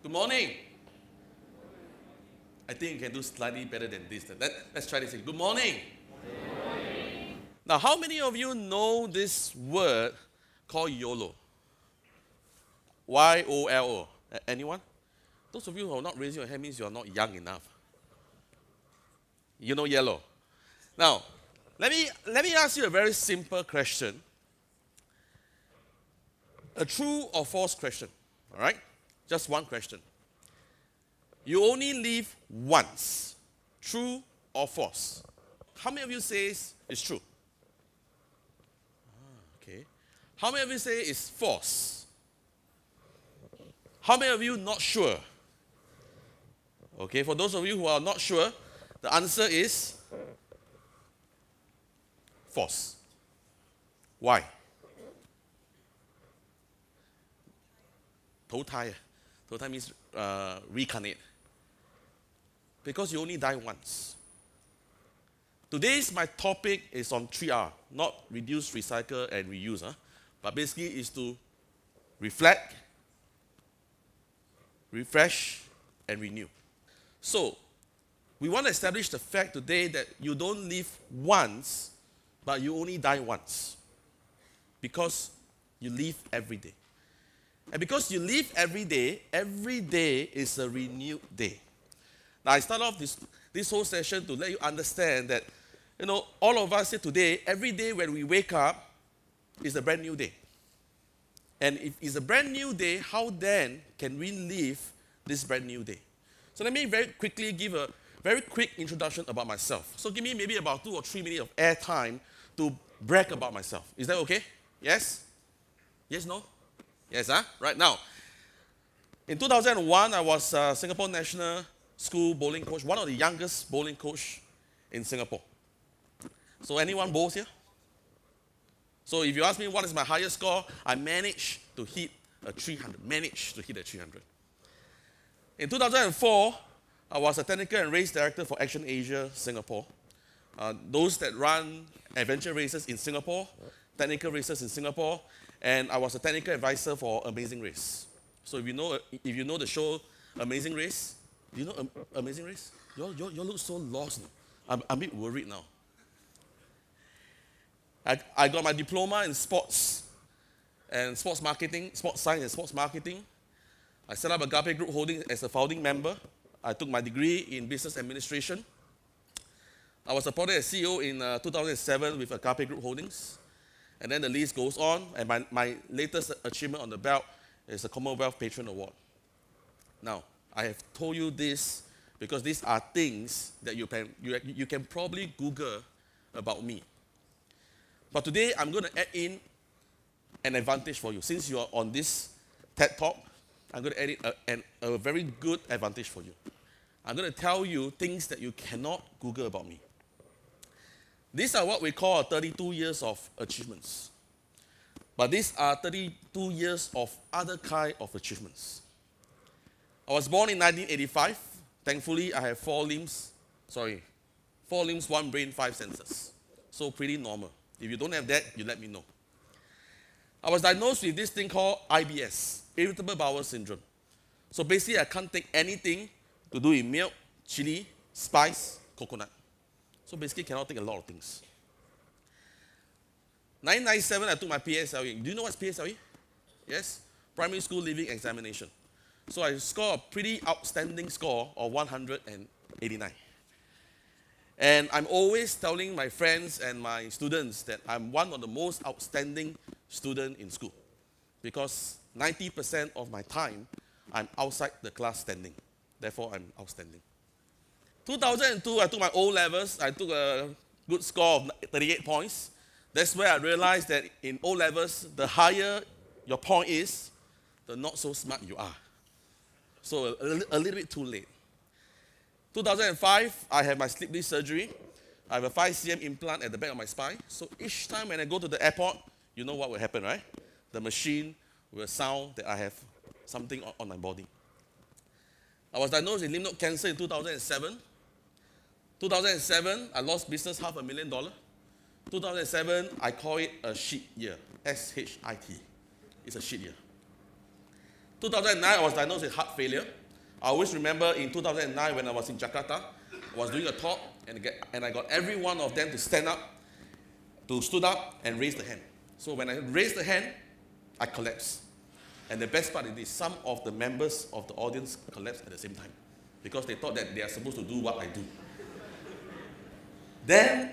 Good morning. I think you can do slightly better than this. Let's try this again. Good morning. Good morning. Now, how many of you know this word called YOLO? Y-O-L-O. Anyone? Those of you who are not raising your hand means you are not young enough. You know yellow. Now, let me ask you a very simple question. A true or false question. All right? Just one question. You only live once. True or false? How many of you say it's true? Okay. How many of you say it's false? How many of you not sure? Okay, for those of you who are not sure, the answer is false. Why? 投胎. 投胎means reincarnate. Because you only die once. Today's my topic is on 3R, not reduce, recycle, and reuse. But basically is to reflect, refresh, and renew. So, we want to establish the fact today that you don't live once, but you only die once. Because you live every day. And because you live every day is a renewed day. Now, I start off this whole session to let you understand that, all of us here today, every day when we wake up is a brand new day. And if it's a brand new day, how then can we live this brand new day? So let me very quickly give a very quick introduction about myself. So give me maybe about 2 or 3 minutes of air time to brag about myself. Is that okay? Yes? Yes, no? Yes, huh? Right now. In 2001, I was Singapore National School bowling coach, one of the youngest bowling coach in Singapore. So anyone bowls here? So if you ask me what is my highest score, I managed to hit a 300. In 2004, I was a technical and race director for Action Asia Singapore. Those that run adventure races in Singapore, technical races in Singapore, and I was a technical advisor for Amazing Race. So if you know the show Amazing Race, do you know Amazing Race? You all look so lost now. I'm a bit worried now. I got my diploma in sports and sports marketing, sports science and sports marketing. I set up Agape Group Holdings as a founding member. I took my degree in business administration. I was appointed as CEO in 2007 with Agape Group Holdings. And then the list goes on, and my latest achievement on the belt is the Commonwealth Patron Award. Now, I have told you this because these are things that you can probably Google about me. But today, I'm going to add in an advantage for you. Since you are on this TED Talk, I'm going to add in a very good advantage for you. I'm going to tell you things that you cannot Google about me. These are what we call 32 years of achievements. But these are 32 years of other kind of achievements. I was born in 1985. Thankfully, I have 4 limbs, 1 brain, 5 senses. So pretty normal. If you don't have that, you let me know. I was diagnosed with this thing called IBS, irritable bowel syndrome. So basically, I can't take anything to do with milk, chili, spice, coconut. So basically, cannot take a lot of things. 1997, I took my PSLE. Do you know what's PSLE? Yes? Primary School Leaving Examination. So I scored a pretty outstanding score of 189. And I'm always telling my friends and my students that I'm one of the most outstanding students in school. Because 90% of my time, I'm outside the class standing. Therefore, I'm outstanding. 2002, I took my O-levels. I took a good score of 38 points. That's where I realized that in O-levels, the higher your point is, the not so smart you are. So a little bit too late. 2005, I had my slip disc surgery. I have a 5 cm implant at the back of my spine. So each time when I go to the airport, you know what will happen, right? The machine will sound that I have something on my body. I was diagnosed with lymph node cancer in 2007. 2007, I lost business $500,000. 2007, I call it a shit year. S-H-I-T. It's a shit year. 2009, I was diagnosed with heart failure. I always remember in 2009 when I was in Jakarta, I was doing a talk, and I got every one of them to stood up and raise the hand. So when I raised the hand, I collapsed. And the best part is this, some of the members of the audience collapsed at the same time because they thought that they are supposed to do what I do. Then,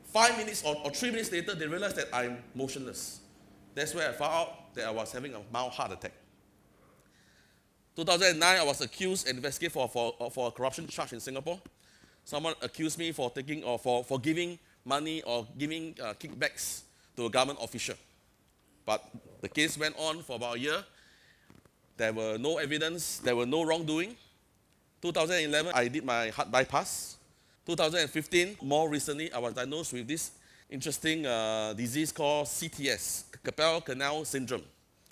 5 minutes or 3 minutes later, they realized that I'm motionless. That's where I found out that I was having a mild heart attack. 2009, I was accused and investigated for a corruption charge in Singapore. Someone accused me for giving money or giving kickbacks to a government official. But the case went on for about a year. There were no evidence. There were no wrongdoing. 2011, I did my heart bypass. 2015, more recently, I was diagnosed with this interesting disease called CTS, carpal tunnel syndrome.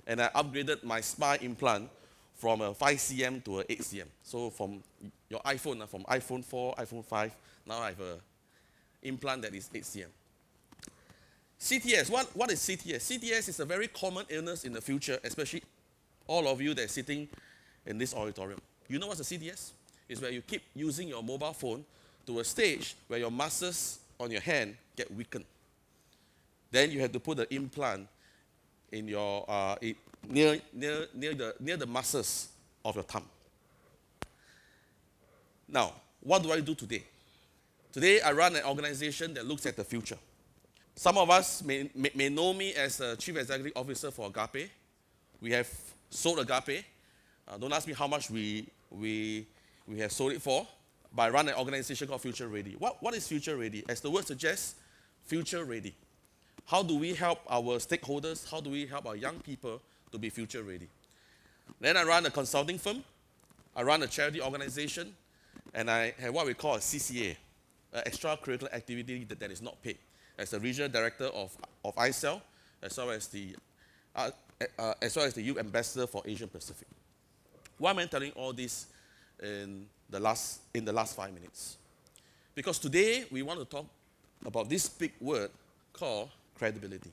And I upgraded my spine implant from a 5 cm to an 8 cm. So from your iPhone, from iPhone 4, iPhone 5, now I have an implant that is 8 cm. CTS, what is CTS? CTS is a very common illness in the future, especially all of you that are sitting in this auditorium. You know what's a CTS? It's where you keep using your mobile phone to a stage where your muscles on your hand get weakened. Then you have to put the implant in your near the muscles of your thumb. Now, what do I do today? Today, I run an organization that looks at the future. Some of us may know me as a Chief Executive Officer for Agape. We have sold Agape. Don't ask me how much we have sold it for, but I run an organization called Future Ready. What is Future Ready? As the word suggests, future ready. How do we help our stakeholders? How do we help our young people to be future ready? Then I run a consulting firm. I run a charity organization. And I have what we call a CCA, an extracurricular activity that is not paid. As the regional director of ICY, as well as the youth ambassador for Asia Pacific. Why am I telling all this in the last 5 minutes? Because today we want to talk about this big word called credibility.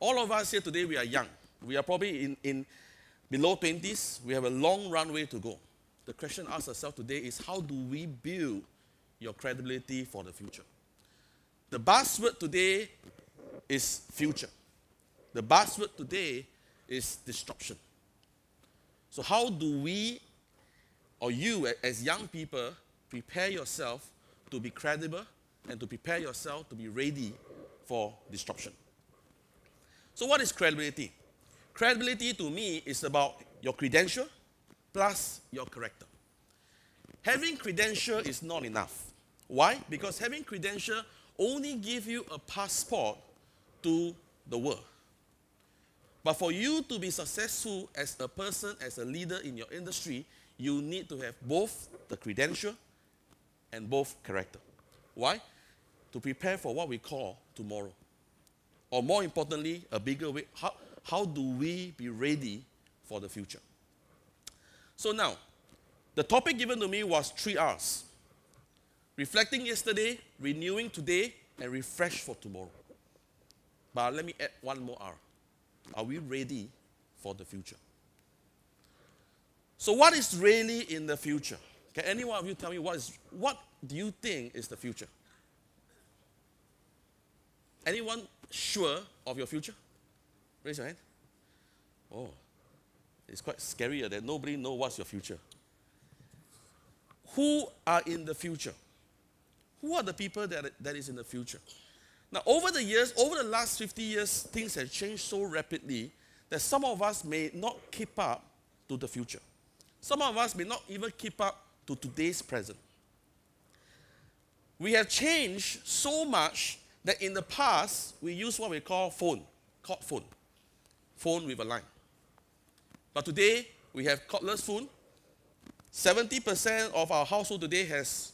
All of us here today, we are young. We are probably in below 20s. We have a long runway to go. The question asked ourselves today is, how do we build your credibility for the future? The buzzword today is future. The buzzword today is disruption. So how do we, or you as young people, prepare yourself to be credible and to prepare yourself to be ready for disruption? So what is credibility? Credibility to me is about your credential plus your character. Having credential is not enough. Why? Because having credential only gives you a passport to the world. But for you to be successful as a person, as a leader in your industry, you need to have both the credential and both character. Why? To prepare for what we call tomorrow. Or more importantly, a bigger way, how do we be ready for the future? So now, the topic given to me was 3 R's. Reflecting yesterday, renewing today, and refresh for tomorrow. But let me add one more R. Are we ready for the future? So what is really in the future? Can any one of you tell me what do you think is the future? Anyone sure of your future? Raise your hand. Oh, it's quite scary that nobody knows what's your future. Who are in the future? Who are the people that is in the future? Now, over the years, over the last 50 years, things have changed so rapidly that some of us may not keep up to the future. Some of us may not even keep up to today's present. We have changed so much that in the past, we used what we call phone with a line. But today, we have cordless phone. 70% of our household today has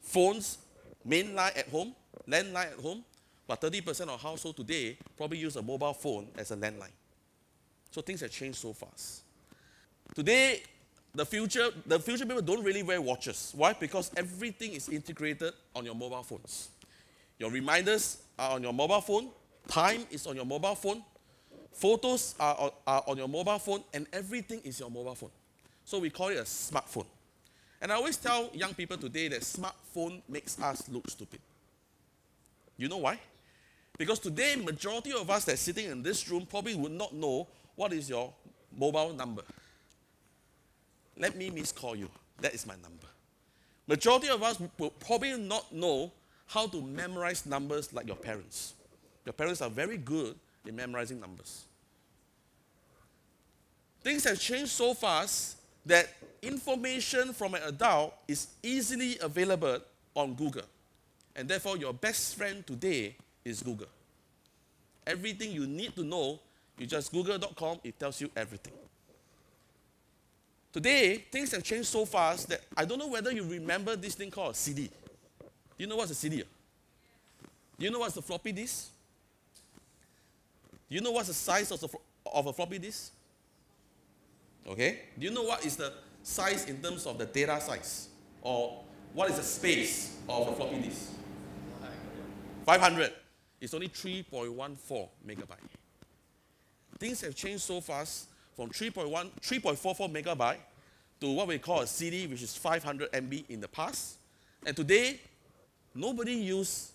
phones, main line at home, landline at home, but 30% of household today probably use a mobile phone as a landline. So things have changed so fast. Today, the future people don't really wear watches. Why? Because everything is integrated on your mobile phones. Your reminders are on your mobile phone. Time is on your mobile phone. Photos are on your mobile phone, and everything is your mobile phone. So we call it a smartphone. And I always tell young people today that smartphone makes us look stupid. You know why? Because today, majority of us that's sitting in this room probably would not know what is your mobile number. Let me miscall you. That is my number. Majority of us will probably not know how to memorize numbers like your parents. Your parents are very good in memorizing numbers. Things have changed so fast that information from an adult is easily available on Google. And therefore, your best friend today is Google. Everything you need to know, you just google.com, it tells you everything. Today, things have changed so fast that I don't know whether you remember this thing called a CD. Do you know what's a CD? Do you know what's the floppy disk? Do you know what's the size of a floppy disk? Okay. Do you know what is the size in terms of the data size? Or what is the space of a floppy disk? 500. It's only 3.14 megabyte. Things have changed so fast from 3.44 megabyte to what we call a CD, which is 500 MB in the past. And today, nobody uses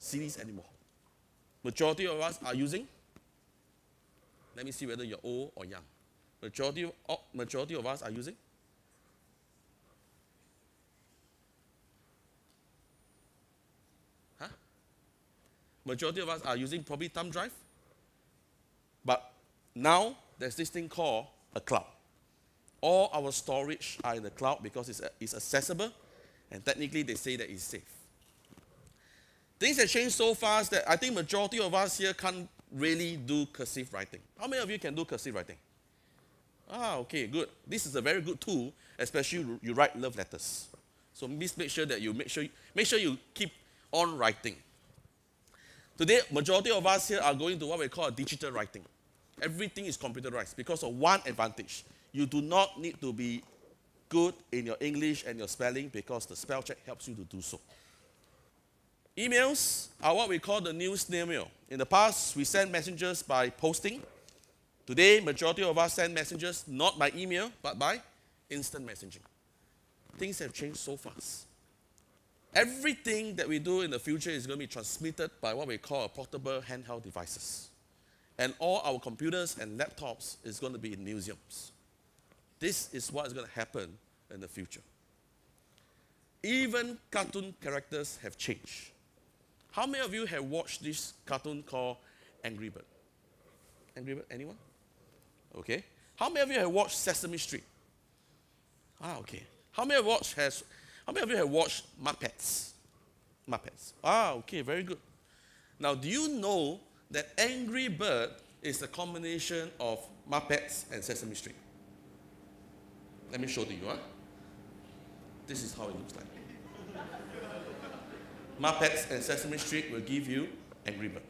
CDs anymore. Majority of us are using, let me see whether you're old or young. Majority of us are using Majority of us are using probably thumb drive. But now there's this thing called a cloud. All our storage are in the cloud because it's accessible, and technically they say that it's safe. Things have changed so fast that I think majority of us here can't really do cursive writing. How many of you can do cursive writing? Okay, good. This is a very good tool, especially you write love letters. So please make sure that you keep on writing. Today, majority of us here are going to what we call digital writing. Everything is computerized because of one advantage. You do not need to be good in your English and your spelling because the spell check helps you to do so. Emails are what we call the new snail mail. In the past, we sent messages by posting. Today, majority of us send messages not by email, but by instant messaging. Things have changed so fast. Everything that we do in the future is going to be transmitted by what we call a portable handheld devices. And all our computers and laptops is going to be in museums. This is what is going to happen in the future. Even cartoon characters have changed. How many of you have watched this cartoon called Angry Bird? Angry Bird, anyone? Okay. How many of you have watched Sesame Street? Okay. How many of you have watched Muppets? Muppets. Okay, very good. Now, do you know that Angry Bird is a combination of Muppets and Sesame Street? Let me show to you. This is how it looks like. Muppets and Sesame Street will give you Angry Bird.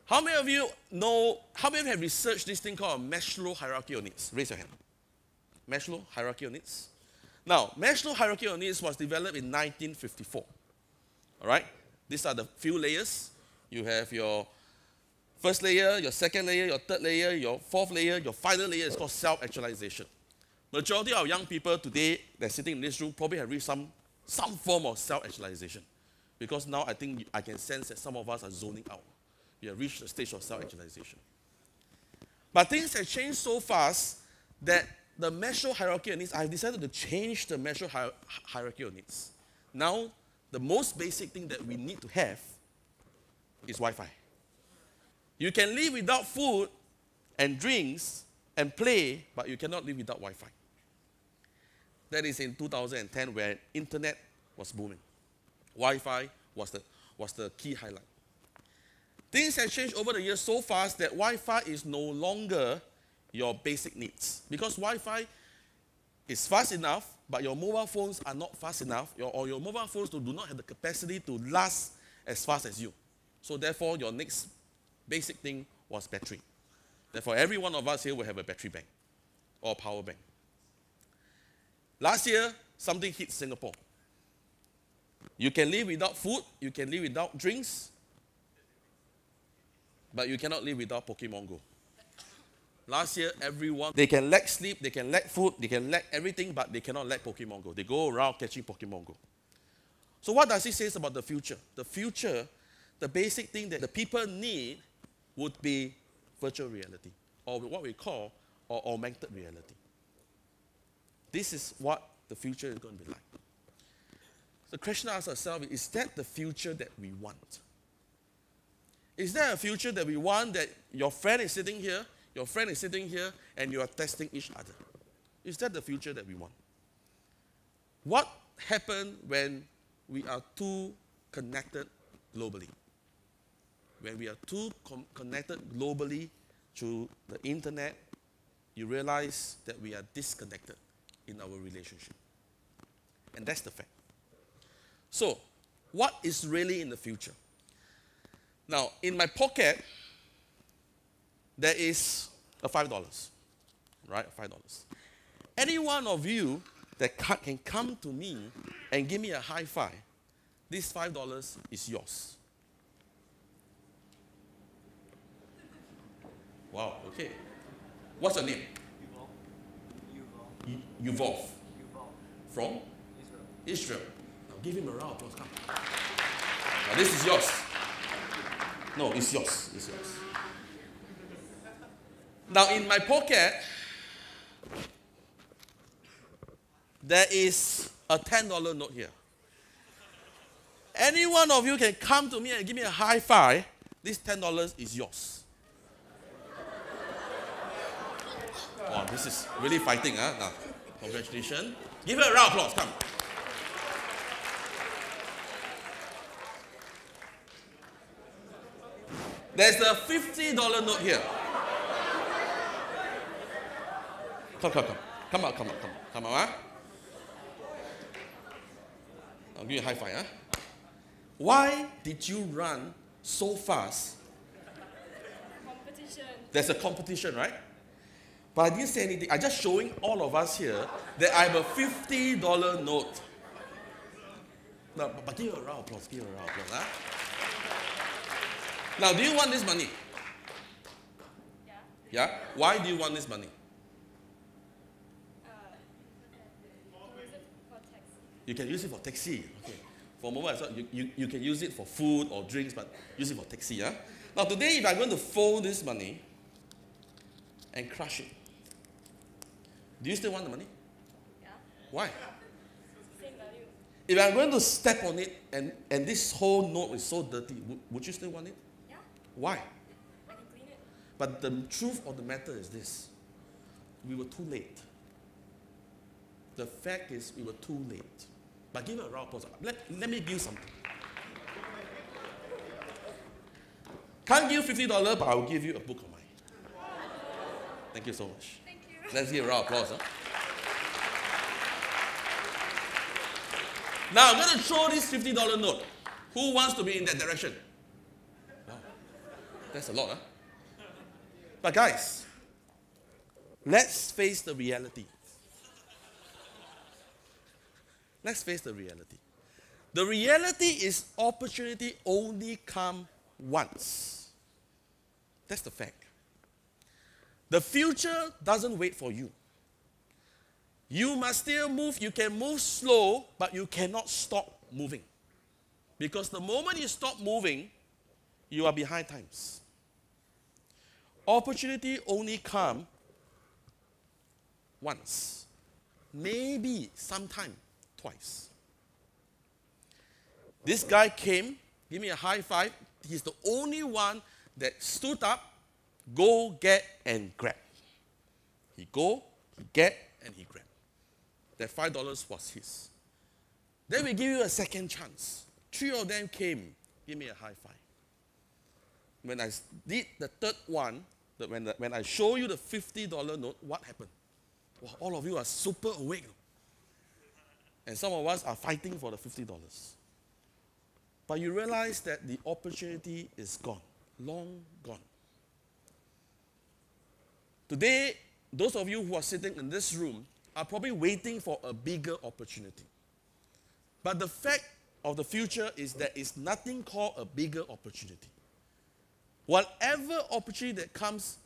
How many of you have researched this thing called Maslow hierarchy of needs? Raise your hand. Maslow hierarchy of needs. Now, Maslow hierarchy of needs was developed in 1954. All right? These are the few layers. You have your first layer, your second layer, your third layer, your fourth layer, your final layer is called self-actualization. Majority of young people today that are sitting in this room probably have reached some form of self-actualization. Because now I think I can sense that some of us are zoning out. We have reached the stage of self-actualization. But things have changed so fast that the Maslow hierarchy of needs, I've decided to change the Maslow hierarchy of needs. Now, the most basic thing that we need to have is Wi-Fi. You can live without food and drinks and play, but you cannot live without Wi-Fi. That is in 2010 where internet was booming. Wi-Fi was the key highlight. Things have changed over the years so fast that Wi-Fi is no longer your basic needs. Because Wi-Fi is fast enough, but your mobile phones are not fast enough, or your mobile phones do not have the capacity to last as fast as you. So therefore, your next basic thing was battery. Therefore, every one of us here will have a battery bank or power bank. Last year, something hit Singapore. You can live without food, you can live without drinks. But you cannot live without Pokemon Go. Last year, everyone, they can lack sleep, they can lack food, they can lack everything, but they cannot lack Pokemon Go. They go around catching Pokemon Go. So what does it say about the future? The future, the basic thing that the people need would be virtual reality, or what we call or augmented reality. This is what the future is going to be like. The question to ask ourselves is that the future that we want? Is there a future that we want that your friend is sitting here, your friend is sitting here, and you are testing each other? Is that the future that we want? What happens when we are too connected globally? When we are too connected globally through the internet, you realize that we are disconnected in our relationship. And that's the fact. So, what is really in the future? Now, in my pocket, there is a $5, right? $5. Any one of you that can come to me and give me a high five, this $5 is yours. Wow, okay. What's your name? Yuval. From? Israel. Now give him a round of applause. Come. Now this is yours. No, it's yours. It's yours. Now in my pocket, there is a $10 note here. Any one of you can come to me and give me a high five. This $10 is yours. Wow, this is really fighting, huh? Now, congratulations. Give her a round of applause, come. There's a $50 note here. Come out, huh? I'll give you a high five, huh? Why did you run so fast? Competition. There's a competition, right? But I didn't say anything. I'm just showing all of us here that I have a $50 note. Now, but give her a round of applause. Give her a round of applause. Huh? Now, do you want this money? Yeah. Yeah? Why do you want this money? You can use it for taxi. Okay. For a moment, I thought you can use it for food or drinks, but use it for taxi. Yeah? Now, today, if I'm going to fold this money and crush it, do you still want the money? Yeah. Why? Same value. If I'm going to step on it and this whole note is so dirty, would you still want it? Yeah. Why? I can clean it. But the truth of the matter is this. We were too late. The fact is we were too late. But give her a round of applause. Let me give you something. Can't give you $50, but I'll give you a book of mine. Thank you so much. Thank you. Let's give a round of applause. Huh? Now, I'm going to throw this $50 note. Who wants to be in that direction? Wow. That's a lot, huh? But guys, let's face the reality. Let's face the reality. The reality is opportunity only comes once. That's the fact. The future doesn't wait for you. You must still move. You can move slow, but you cannot stop moving. Because the moment you stop moving, you are behind times. Opportunity only comes once. Maybe sometime twice. This guy came, give me a high five. He's the only one that stood up, go, get, and grab. He go, he get, and he grab. That $5 was his. Then we give you a second chance. 3 of them came, give me a high five. When I did the third one, when I show you the $50 note, what happened? Well, all of you are super awake. And some of us are fighting for the $50. But you realize that the opportunity is gone, long gone. Today, those of you who are sitting in this room are probably waiting for a bigger opportunity. But the fact of the future is there is nothing called a bigger opportunity. Whatever opportunity that comes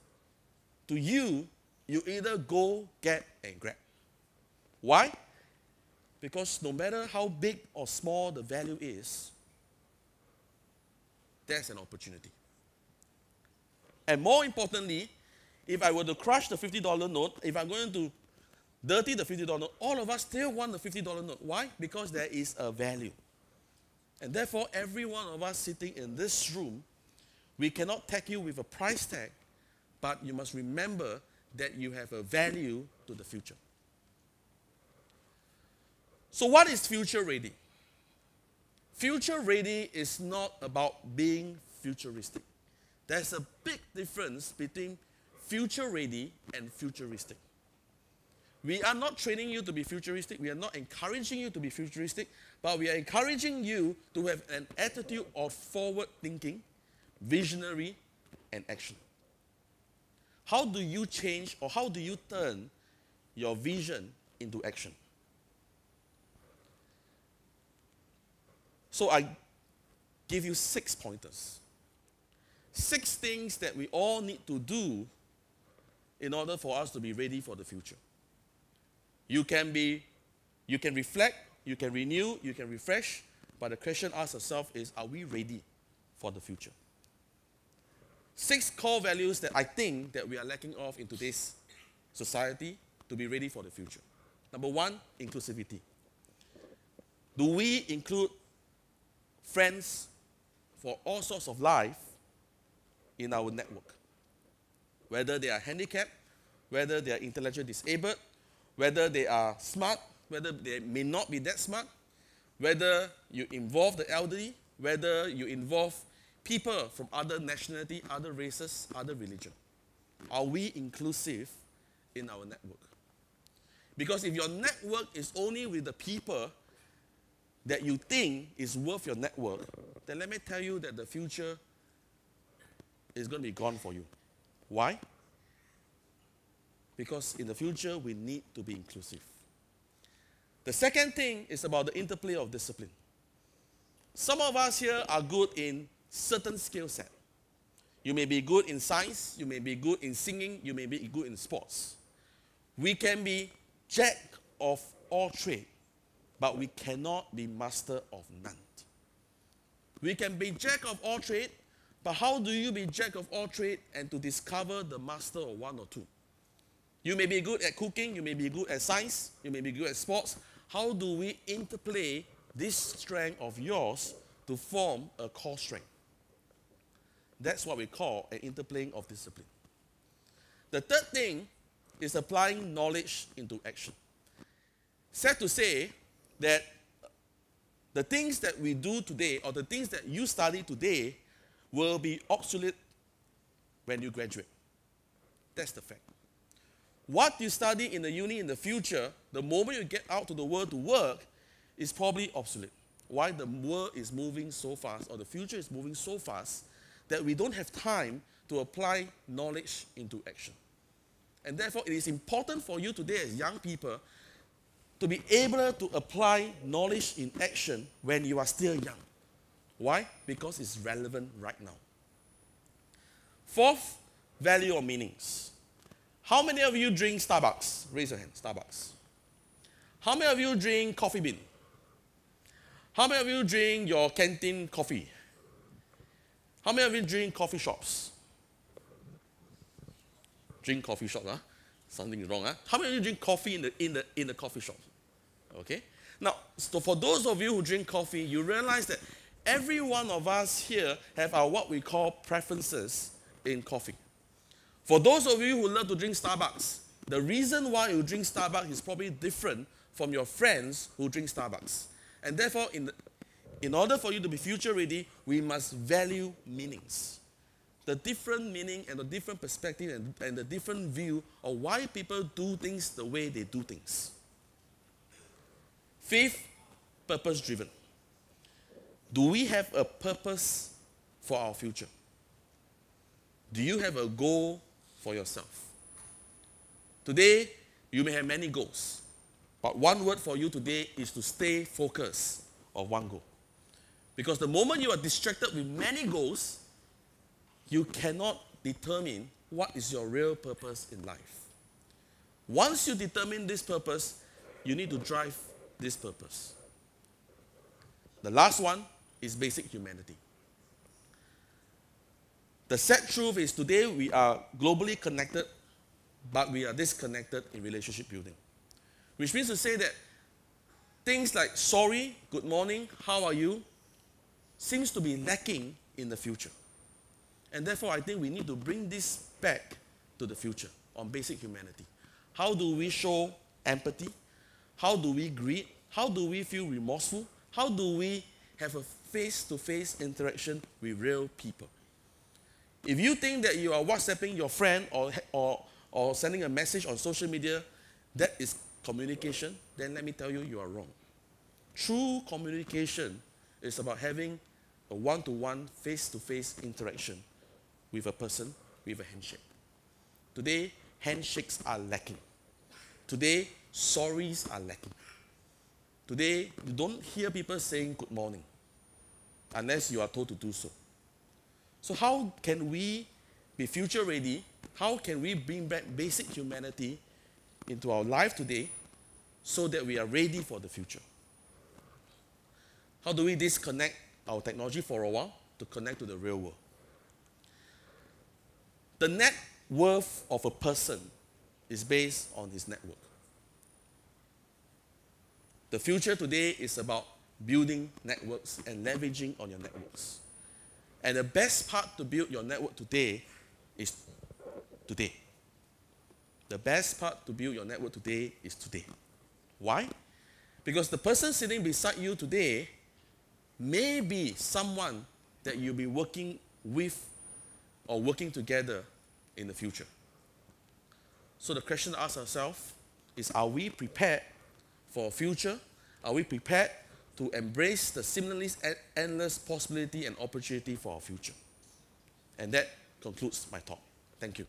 to you, you either go, get, and grab. Why? Because no matter how big or small the value is, there's an opportunity. And more importantly, if I were to crush the $50 note, if I'm going to dirty the $50 note, all of us still want the $50 note. Why? Because there is a value. And therefore, every one of us sitting in this room, we cannot tag you with a price tag, but you must remember that you have a value to the future. So what is future ready? Future ready is not about being futuristic. There's a big difference between future ready and futuristic. We are not training you to be futuristic. We are not encouraging you to be futuristic, but we are encouraging you to have an attitude of forward thinking, visionary, and action. How do you change, or how do you turn your vision into action? So I give you 6 pointers. 6 things that we all need to do in order for us to be ready for the future. You can reflect, you can renew, you can refresh, but the question asked yourself is, are we ready for the future? 6 core values that I think that we are lacking of in today's society to be ready for the future. Number 1, inclusivity. Do we include friends for all sorts of life in our network? Whether they are handicapped, whether they are intellectually disabled, whether they are smart, whether they may not be that smart, whether you involve the elderly, whether you involve people from other nationality, other races, other religion. Are we inclusive in our network? Because if your network is only with the people that you think is worth your network, then let me tell you that the future is going to be gone for you. Why? Because in the future, we need to be inclusive. The second thing is about the interplay of discipline. Some of us here are good in certain skill set. You may be good in science, you may be good in singing, you may be good in sports. We can be jack of all trade, but we cannot be master of none. We can be jack of all trade, but how do you be jack of all trade and to discover the master of one or two? You may be good at cooking, you may be good at science, you may be good at sports. How do we interplay this strength of yours to form a core strength? That's what we call an interplaying of discipline. The third thing is applying knowledge into action. Sad to say that the things that we do today, or the things that you study today, will be obsolete when you graduate. That's the fact. What you study in the uni in the future, the moment you get out to the world to work, is probably obsolete. Why? The world is moving so fast, or the future is moving so fast, that we don't have time to apply knowledge into action. And therefore, it is important for you today as young people to be able to apply knowledge in action when you are still young. Why? Because it's relevant right now. Fourth, value or meanings. How many of you drink Starbucks? Raise your hand, Starbucks. How many of you drink Coffee Bean? How many of you drink your canteen coffee? How many of you drink coffee shops? Drink coffee shop, huh? Something is wrong, huh? How many of you drink coffee in the coffee shop? Okay? Now, so for those of you who drink coffee, you realize that every one of us here have our what we call preferences in coffee. For those of you who love to drink Starbucks, the reason why you drink Starbucks is probably different from your friends who drink Starbucks. And therefore, in order for you to be future ready, we must value meanings. The different meaning and the different perspective and the different view of why people do things the way they do things. Fifth, purpose-driven. Do we have a purpose for our future? Do you have a goal for yourself? Today, you may have many goals, but one word for you today is to stay focused on one goal. Because the moment you are distracted with many goals, you cannot determine what is your real purpose in life. Once you determine this purpose, you need to drive this purpose. The last one is basic humanity. The sad truth is today we are globally connected, but we are disconnected in relationship building. Which means to say that things like sorry, good morning, how are you, seems to be lacking in the future. And therefore, I think we need to bring this back to the future on basic humanity. How do we show empathy? How do we greet? How do we feel remorseful? How do we have a face-to-face interaction with real people? If you think that you are WhatsApping your friend or sending a message on social media, that is communication, then let me tell you, you are wrong. True communication is about having a one-to-one, face-to-face interaction with a person with a handshake. Today, handshakes are lacking. Today, sorries are lacking. Today, you don't hear people saying good morning unless you are told to do so. So how can we be future ready? How can we bring back basic humanity into our life today so that we are ready for the future? How do we disconnect our technology for a while to connect to the real world? The net worth of a person is based on his network. The future today is about building networks and leveraging on your networks. And the best part to build your network today is today. The best part to build your network today is today. Why? Because the person sitting beside you today may be someone that you'll be working with or working together in the future. So the question to ask ourselves is, are we prepared for a future? Are we prepared to embrace the seemingly endless possibility and opportunity for our future? And that concludes my talk. Thank you.